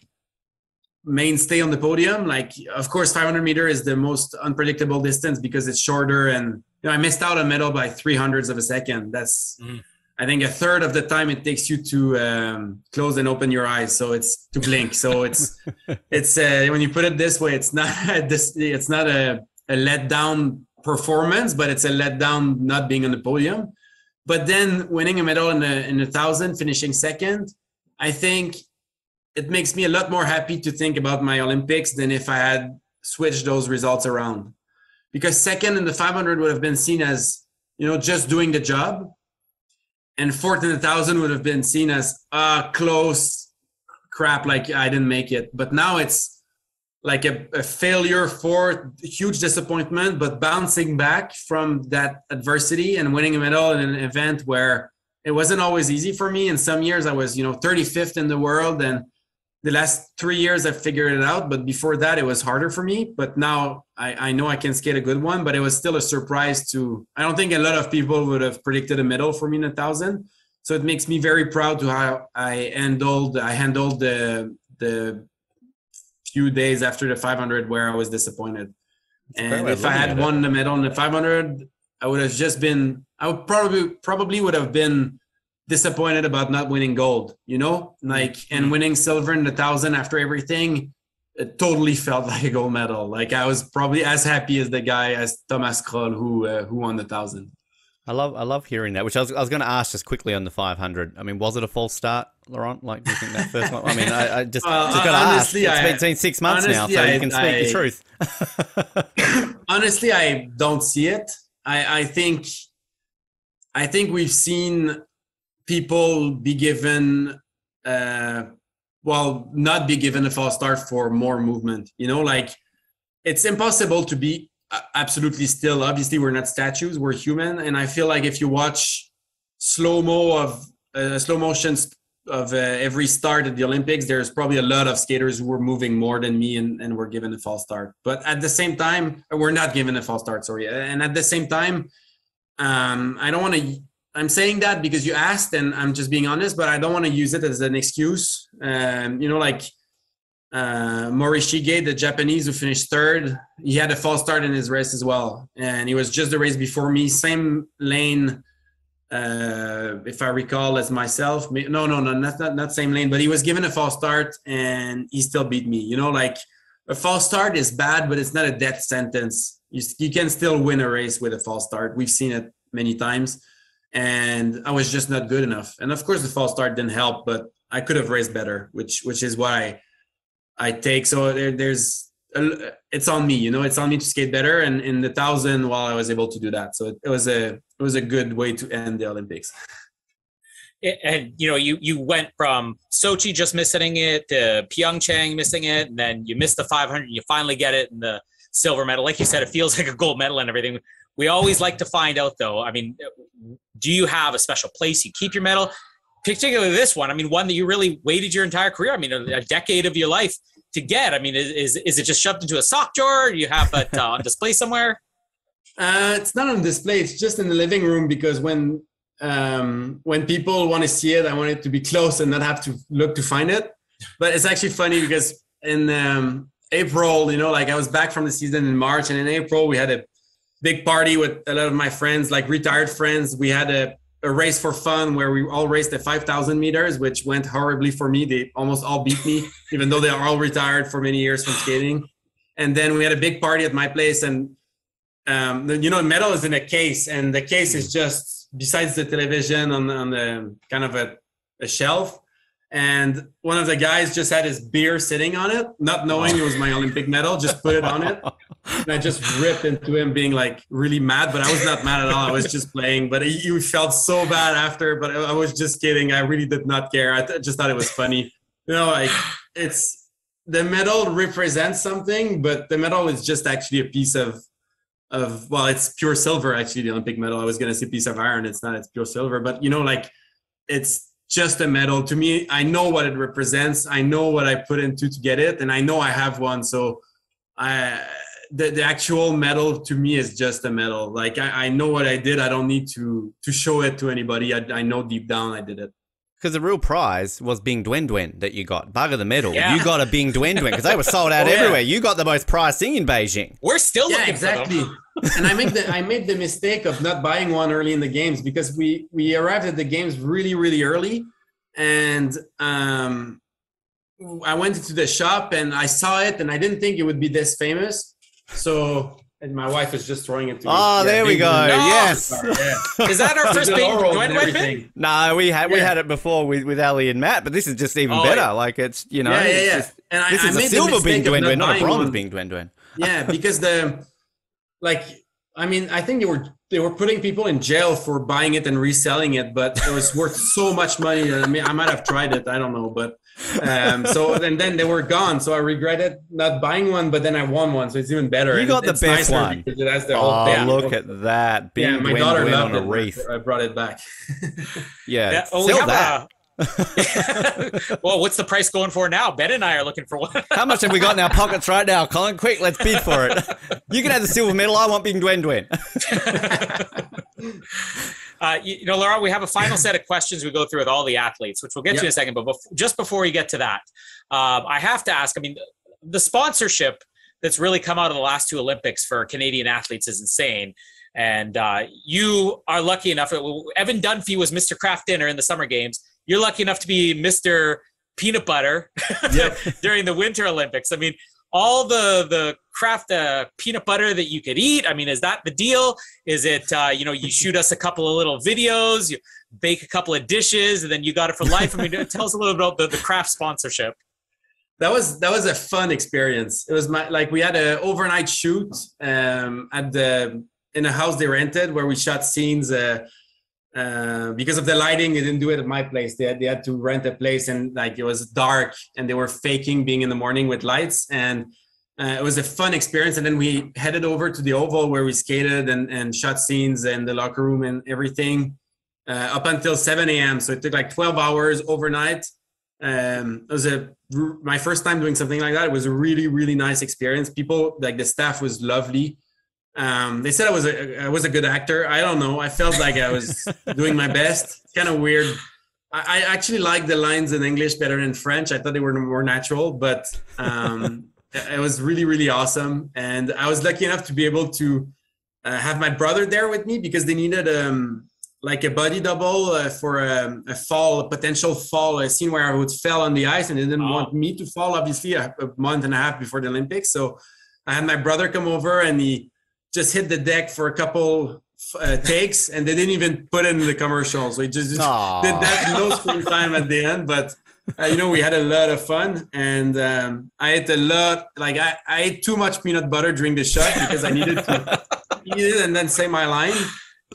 mainstay on the podium. Like, of course, 500 meter is the most unpredictable distance because it's shorter, and I missed out a medal by 300ths of a second. That's I think a third of the time it takes you to close and open your eyes. So it's to blink. So it's when you put it this way, it's not a letdown performance, but it's a letdown not being on the podium. But then winning a medal in 1,000, finishing second, I think it makes me a lot more happy to think about my Olympics than if I had switched those results around. Because second in the 500 would have been seen as, just doing the job. And fourth in 1,000 would have been seen as close crap, like I didn't make it. But now it's like a failure, fourth, huge disappointment, but bouncing back from that adversity and winning a medal in an event where it wasn't always easy for me. In some years I was, 35th in the world, and the last 3 years I figured it out. But before that, it was harder for me. But now I know I can skate a good one, but it was still a surprise I don't think a lot of people would have predicted a medal for me in 1,000. So it makes me very proud to how I handled the few days after the 500 where I was disappointed. And if I had won the medal in the 500, I would probably would have been disappointed about not winning gold, and winning silver in the 1,000 after everything, it totally felt like a gold medal. Like I was probably as happy as the guy as Thomas Kroll who won the 1,000. I love hearing that, which I was going to ask just quickly on the 500. I mean, was it a false start, Laurent? Like, do you think that first one? I mean, I just got to ask. It's been 6 months now, so you can speak the truth. Honestly, I don't see it. I think we've seen people be given, not be given a false start for more movement. Like it's impossible to be absolutely still. Obviously, we're not statues; we're human. And I feel like if you watch slow motions of every start at the Olympics, there's probably a lot of skaters who were moving more than me and were given a false start. But at the same time, we're not given a false start. Sorry, and at the same time, I don't want to. I'm saying that because you asked, and I'm just being honest, but I don't want to use it as an excuse. Morishige, the Japanese who finished third, he had a false start in his race as well. And he was just the race before me, same lane, if I recall, as myself. No, not same lane, but he was given a false start and he still beat me. Like a false start is bad, but it's not a death sentence. You can still win a race with a false start. We've seen it many times, and I was just not good enough. And of course, the false start didn't help, but I could have raced better, which is why I take. So it's on me, it's on me to skate better. And in the 1,000, I was able to do that. So it was a good way to end the Olympics. And you went from Sochi just missing it to Pyeongchang missing it, and then you missed the 500. And you finally get it in the silver medal. Like you said, it feels like a gold medal and everything. We always like to find out, though. I mean, do you have a special place you keep your medal? Particularly this one. I mean, one that you really waited your entire career. I mean, a decade of your life to get. I mean, is it just shoved into a sock drawer? Do you have it on display somewhere? It's not on display. It's just in the living room, because when people want to see it, I want it to be close and not have to look to find it. But it's actually funny because in April, like I was back from the season in March, and in April we had a big party with a lot of my friends, like retired friends. We had a race for fun where we all raced the 5,000 meters, which went horribly for me. They almost all beat me, even though they are all retired for many years from skating. And then we had a big party at my place, and the medal is in a case, and the case is just besides the television on the kind of a shelf. And one of the guys just had his beer sitting on it, not knowing it was my Olympic medal, just put it on it. And I just ripped into him, being like really mad, but I was not mad at all. I was just playing, but he felt so bad after, but I was just kidding. I really did not care. I just thought it was funny. Like it's, the medal represents something, but the medal is just actually a piece of it's pure silver, actually, the Olympic medal. I was going to say piece of iron. It's not, it's pure silver, but like it's just a medal to me. I know what it represents. I know what I put into to get it, and I know I have one. So the actual medal to me is just a medal. Like I know what I did. I don't need to show it to anybody. I know deep down I did it. Because the real prize was Bing Duen Duen that you got. Bugger the medal. Yeah. You got a Bing Duen Duen because they were sold out everywhere. You got the most prized thing in Beijing. We're still looking exactly. for them. And I made the mistake of not buying one early in the games, because we arrived at the games really, really early. And I went into the shop and I saw it, and I didn't think it would be this famous. So, and my wife is just throwing it to me. Oh, there we go. Yes. Yeah. Is that our first Bing Duen Duen pin? No, we had it before with Ali and Matt, but this is just even better. Yeah. Like it's, Yeah. And this is a silver Bing Duen Duen, not a bronze Bing Duen Duen. Yeah, because I think they were putting people in jail for buying it and reselling it, but it was worth so much money that I might have tried it. I don't know, but and then they were gone. So I regretted not buying one, but then I won one, so it's even better. You got the best one. It has the whole thing. Look at that! Bing my daughter Duen loved on a wreath. I brought it back. Yeah, sell that. Well, what's the price going for now? Ben and I are looking for one. How much have we got in our pockets right now, Colin? Quick, let's bid for it. You can have the silver medal. I want Bing Duen Duen. Laurent, we have a final set of questions we go through with all the athletes, which we'll get to in a second. But just before you get to that, I have to ask, the sponsorship that's really come out of the last two Olympics for Canadian athletes is insane. And you are lucky enough. Evan Dunphy was Mr. Kraft Dinner in the Summer Games. You're lucky enough to be Mr. Peanut Butter during the Winter Olympics. All the Kraft peanut butter that you could eat. Is that the deal? Is it, you shoot us a couple of little videos, you bake a couple of dishes, and then you got it for life? Tell us a little about the Kraft sponsorship. That was a fun experience. It was we had an overnight shoot in a house they rented where we shot scenes. Because of the lighting, they didn't do it at my place. They had to rent a place, and it was dark, and they were faking being in the morning with lights, and it was a fun experience. And then we headed over to the Oval where we skated and shot scenes in the locker room and everything up until 7 a.m. So it took 12 hours overnight. It was my first time doing something like that. It was a really, really nice experience. People, the staff was lovely. They said I was a good actor. I don't know. I felt like I was doing my best. It's kind of weird. I actually like the lines in English better than French. I thought they were more natural, but it was really, really awesome. And I was lucky enough to be able to have my brother there with me, because they needed like a body double for a fall, a potential fall, a scene where I would fell on the ice, and they didn't want me to fall, obviously, a month and a half before the Olympics. So I had my brother come over, and he just hit the deck for a couple takes, and they didn't even put it in the commercial. So he just did that, no screen time at the end. But we had a lot of fun, and I ate a lot. Like I ate too much peanut butter during the shot because I needed to eat it and then say my line.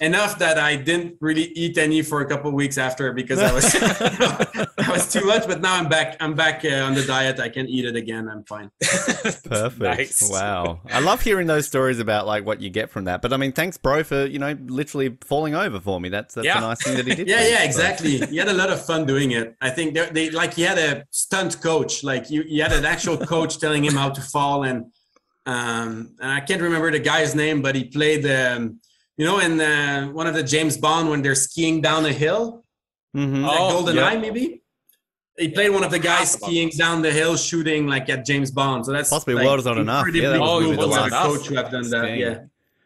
Enough that I didn't really eat any for a couple of weeks after because I was that was too much. But now I'm back on the diet. I can eat it again. I'm fine. Perfect. Nice. Wow. I love hearing those stories about like what you get from that. But I mean, thanks, bro, for literally falling over for me. That's a nice thing that he did. Yeah, exactly. He had a lot of fun doing it. I think they like he had a stunt coach. Like he had an actual coach telling him how to fall, and I can't remember the guy's name, but he played. In one of the James Bond when they're skiing down a hill, GoldenEye maybe. He played one of the guys skiing down the hill, shooting like at James Bond. So that's possibly World Is Not Enough. Yeah, that was the last coach who have done that. Yeah.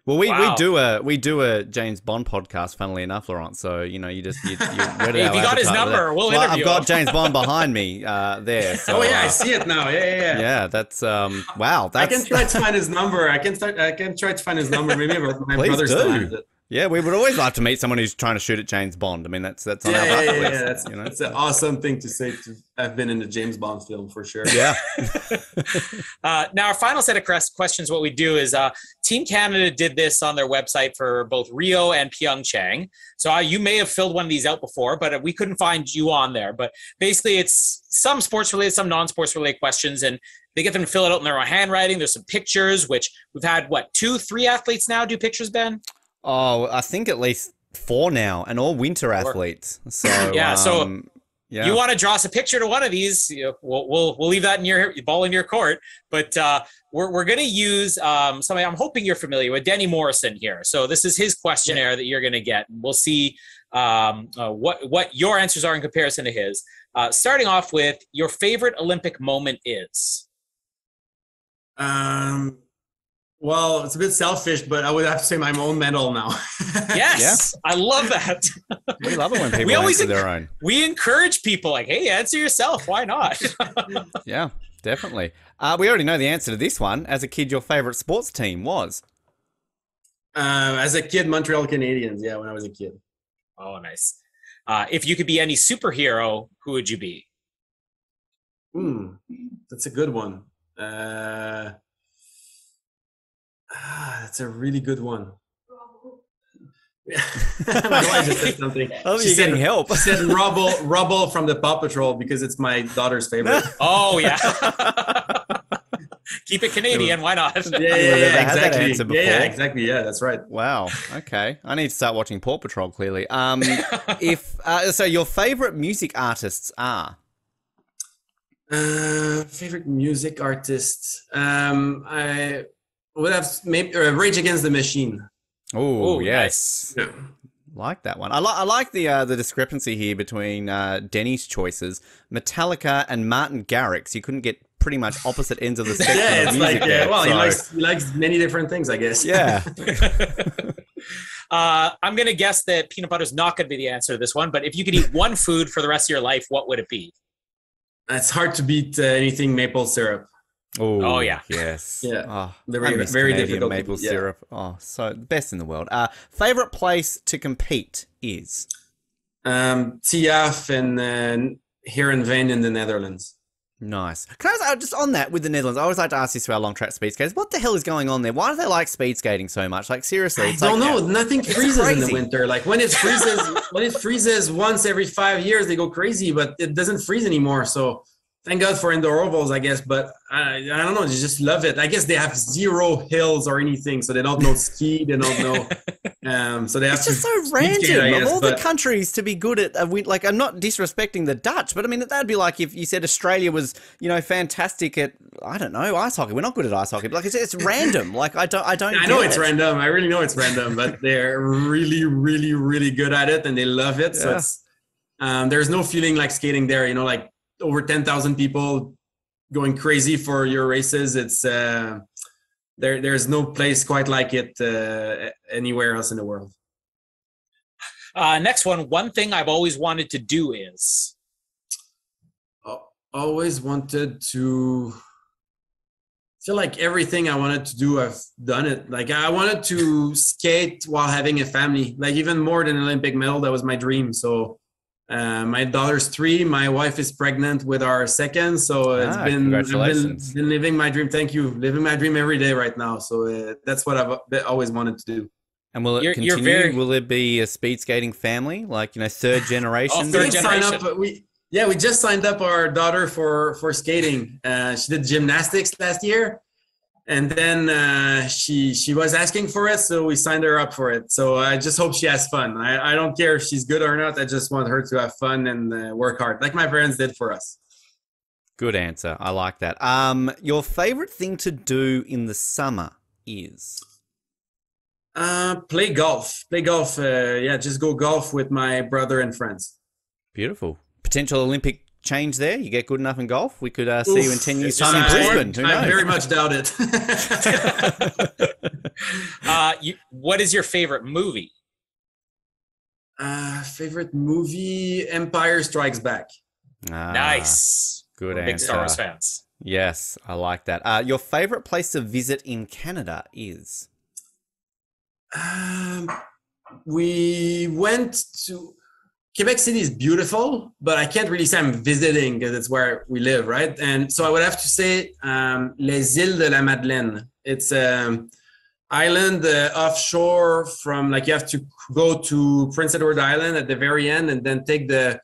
Well, we do a James Bond podcast, funnily enough, Laurent. So you read it out. If you got his number, we'll interview I've got James Bond behind me there. So, I see it now. Yeah. Yeah, that's wow. I can try to find his number. I can try to find his number. Maybe my brother still has it. Yeah, we would always like to meet someone who's trying to shoot at James Bond. I mean, that's on our bucket list. That's an awesome thing to say. I've been in the James Bond film for sure. Yeah. Now, our final set of questions, what we do is Team Canada did this on their website for both Rio and Pyeongchang. So you may have filled one of these out before, but we couldn't find you on there. But basically, it's some sports-related, some non-sports related questions, and they get them to fill it out in their own handwriting. There's some pictures, which we've had, 2, 3 athletes now do pictures, Ben? Oh, I think at least 4 now, and all winter athletes. So you want to draw us a picture to one of these? We'll leave that in your ball in your court. But we're going to use somebody I'm hoping you're familiar with, Denny Morrison here. So this is his questionnaire that you're going to get. We'll see what your answers are in comparison to his. Starting off with your favorite Olympic moment is. Well, it's a bit selfish, but I would have to say my own medal now. Yes, yeah. I love that. We love it when people answer their own. We encourage people like, hey, answer yourself. Why not? Yeah, definitely. We already know the answer to this one. As a kid, your favorite sports team was? As a kid, Montreal Canadiens. Yeah, when I was a kid. Oh, nice. If you could be any superhero, who would you be? That's a good one. That's a really good one. My wife just said something. She said getting help. She said Rubble from the Paw Patrol because it's my daughter's favorite. Oh yeah. Keep it Canadian. Why not? Yeah, exactly. Yeah, exactly. Yeah, that's right. Wow. Okay, I need to start watching Paw Patrol. Clearly. So your favorite music artists are? Favorite music artists. I would have maybe Rage Against the Machine. Oh yes, nice. Yeah. Like that one. I like the discrepancy here between Denny's choices, Metallica and Martin Garrix. You couldn't get pretty much opposite ends of the spectrum. Yeah, it's of music like there, he likes many different things, I guess. Yeah. I'm gonna guess that peanut butter is not gonna be the answer to this one, but if you could eat one food for the rest of your life, what would it be? It's hard to beat anything maple syrup. Oh yeah, yes. Yeah, very difficult. Maple syrup. Oh, so the best in the world. Favorite place to compete is TF and Heerenveen in the Netherlands. Nice. Can I just on that with the Netherlands? I always like to ask this to our long track speed skaters. What the hell is going on there? Why do they like speed skating so much? Like seriously, I don't know. Nothing freezes in the winter. Like when it freezes once every 5 years, they go crazy. But it doesn't freeze anymore. So. Thank God for indoor ovals, I guess, but I don't know. They just love it. I guess they have 0 hills or anything, so they don't know ski. They don't know. So they have. It's just so random of all the countries to be good at. Like, I'm not disrespecting the Dutch, but I mean that'd be like if you said Australia was, fantastic at I don't know ice hockey. We're not good at ice hockey, but like it's random. Like I don't. I know it's random. I really know it's random, but they're really, really, really good at it, and they love it. So it's there's no feeling like skating there. Like. Over 10,000 people going crazy for your races. It's there's no place quite like it anywhere else in the world. Next one. One thing I've always wanted to do is. Always wanted to. Feel like everything I wanted to do, I've done it. Like I wanted to skate while having a family, like even more than an Olympic medal. That was my dream. So my daughter's 3, my wife is pregnant with our second. So it's been, congratulations. I've been living my dream. Thank you. Living my dream every day right now. So that's what I've always wanted to do. And will it continue? Will it be a speed skating family? Like, third generation? Third generation. We just signed up our daughter for skating. She did gymnastics last year, and then she was asking for it, so we signed her up for it. So I just hope she has fun. I don't care if she's good or not. I just want her to have fun and work hard, like my parents did for us. Good answer. I like that. Your favorite thing to do in the summer is? Play golf. Just go golf with my brother and friends. Beautiful. Potential Olympic change there? You get good enough in golf? We could see you in 10 years' time in Brisbane. Who knows? I very much doubt it. What is your favorite movie? Favorite movie? Empire Strikes Back. Nice. Good answer. Big Star Wars fans. Yes, I like that. Your favorite place to visit in Canada is? We went to... Quebec City is beautiful, but I can't really say I'm visiting because it's where we live, right? And so I would have to say Les Îles de la Madeleine. It's an island offshore from, like, you have to go to Prince Edward Island at the very end and then take the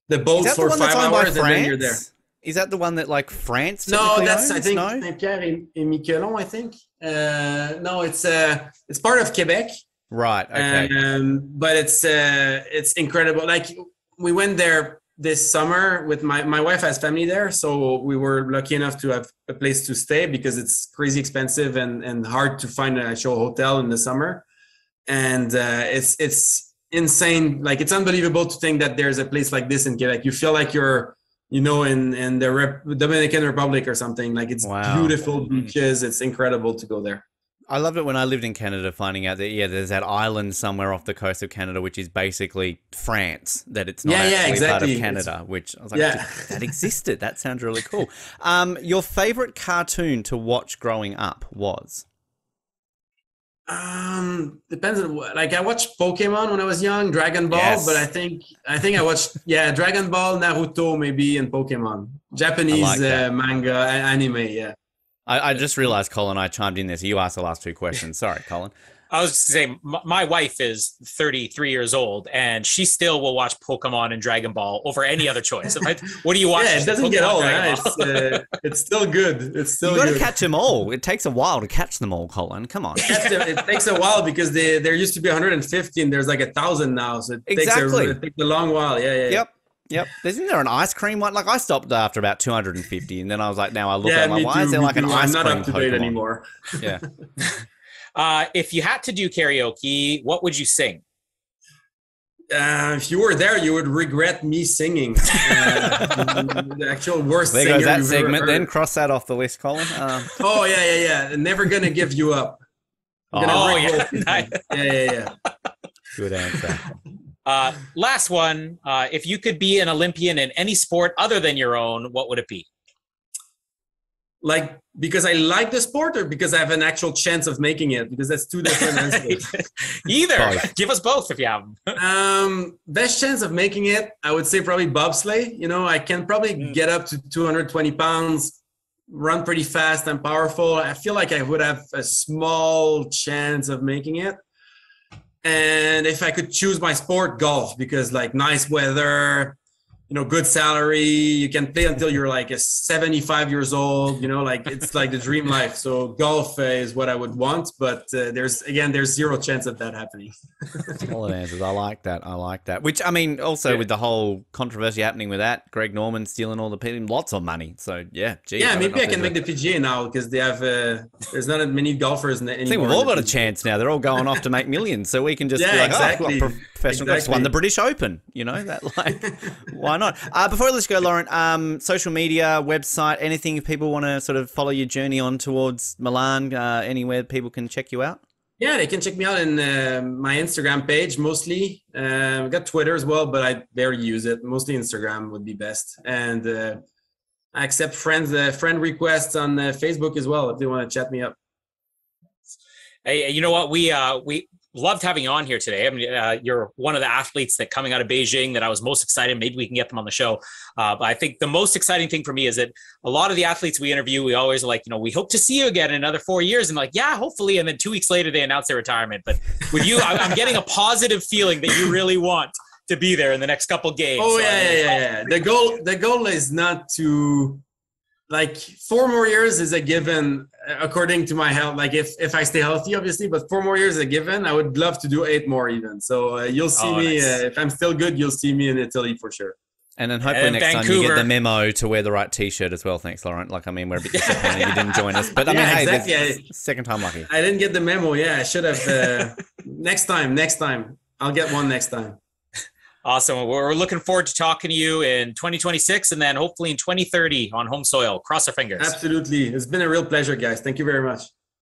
boat for 5 hours and then you're there. Is that the one that, like, France? No, that's owns? I think Saint-Pierre et Miquelon. I think. No, it's part of Quebec. Right. Okay. But it's incredible. Like we went there this summer with my wife has family there, so we were lucky enough to have a place to stay because it's crazy expensive and hard to find an actual hotel in the summer. And it's insane. Like it's unbelievable to think that there's a place like this in Quebec. You feel like you're in the Dominican Republic or something. Like it's beautiful beaches. It's incredible to go there. I loved it when I lived in Canada, finding out that, there's that island somewhere off the coast of Canada, which is basically France, that it's not actually part of Canada, which I was like, that existed. That sounds really cool. Your favorite cartoon to watch growing up was? Depends on what. Like I watched Pokemon when I was young, Dragon Ball, but I think I watched Dragon Ball, Naruto, maybe, and Pokemon. Japanese manga, anime, I just realized, Colin, I chimed in there, so you asked the last 2 questions. Sorry, Colin. I was saying, my wife is 33 years old, and she still will watch Pokemon and Dragon Ball over any other choice. What do you watch? Yeah, it doesn't get old. It's still good. It's still good. You got to catch them all. It takes a while to catch them all, Colin. Come on. It takes a while because there used to be 150 and there's like 1,000 now. So it takes a long while. Yeah. Yep. Isn't there an ice cream one? Like I stopped after about 250, and then I was like, now I look at why is there like an ice cream? I'm not up to date anymore. Yeah. If you had to do karaoke, what would you sing? If you were there, you would regret me singing. The actual worst there singer goes that segment. Then cross that off the list, Colin. Oh yeah. Never gonna give you up. Yeah. Good answer. Last one. If you could be an Olympian in any sport other than your own, what would it be? Like, because I like the sport or because I have an actual chance of making it? Because that's 2 different answers. Either. Both. Give us both if you have them. Best chance of making it, I would say probably bobsleigh. I can probably get up to 220 pounds, run pretty fast and powerful. I feel like I would have a small chance of making it. And if I could choose my sport, golf, because like nice weather, good salary, you can play until you're like 75 years old, like it's like the dream life. So golf is what I would want, but there's zero chance of that happening. Solid answers. I like that. Which, I mean, also with the whole controversy happening with that, Greg Norman stealing all the people, lots of money. So yeah, geez, maybe I can make the PGA now because they have, there's not many golfers anymore. I think we've all got a chance now. They're all going off to make millions. So we can just be like, exactly. Professional golf won the British Open, that like, why not? Before I let you go, Laurent, social media, website, anything if people want to sort of follow your journey on towards Milan, anywhere people can check you out? Yeah, they can check me out in my Instagram page mostly. I've got Twitter as well, but I barely use it. Mostly Instagram would be best. And I accept friend requests on Facebook as well if they want to chat me up. Hey, you know what? We loved having you on here today. I mean, you're one of the athletes that coming out of Beijing that I was most excited. Maybe we can get them on the show. But I think the most exciting thing for me is that a lot of the athletes we interview, we always are like, we hope to see you again in another 4 years. And like, yeah, hopefully. And then 2 weeks later, they announce their retirement. But with you, I'm getting a positive feeling that you really want to be there in the next couple games. Oh, yeah. The goal is not to, like, 4 more years is a given according to my health. Like if I stay healthy, obviously, but 4 more years is a given. I would love to do 8 more even. So you'll see me, nice. If I'm still good, you'll see me in Italy for sure. And then hopefully next time you get the memo to wear the right T-shirt as well. Thanks, Laurent. Like, I mean, we're a bit disappointed you didn't join us. But I mean, hey, exactly. Second time lucky. I didn't get the memo. Yeah, I should have. Next time. I'll get one next time. Awesome. We're looking forward to talking to you in 2026 and then hopefully in 2030 on home soil. Cross our fingers. Absolutely. It's been a real pleasure, guys. Thank you very much.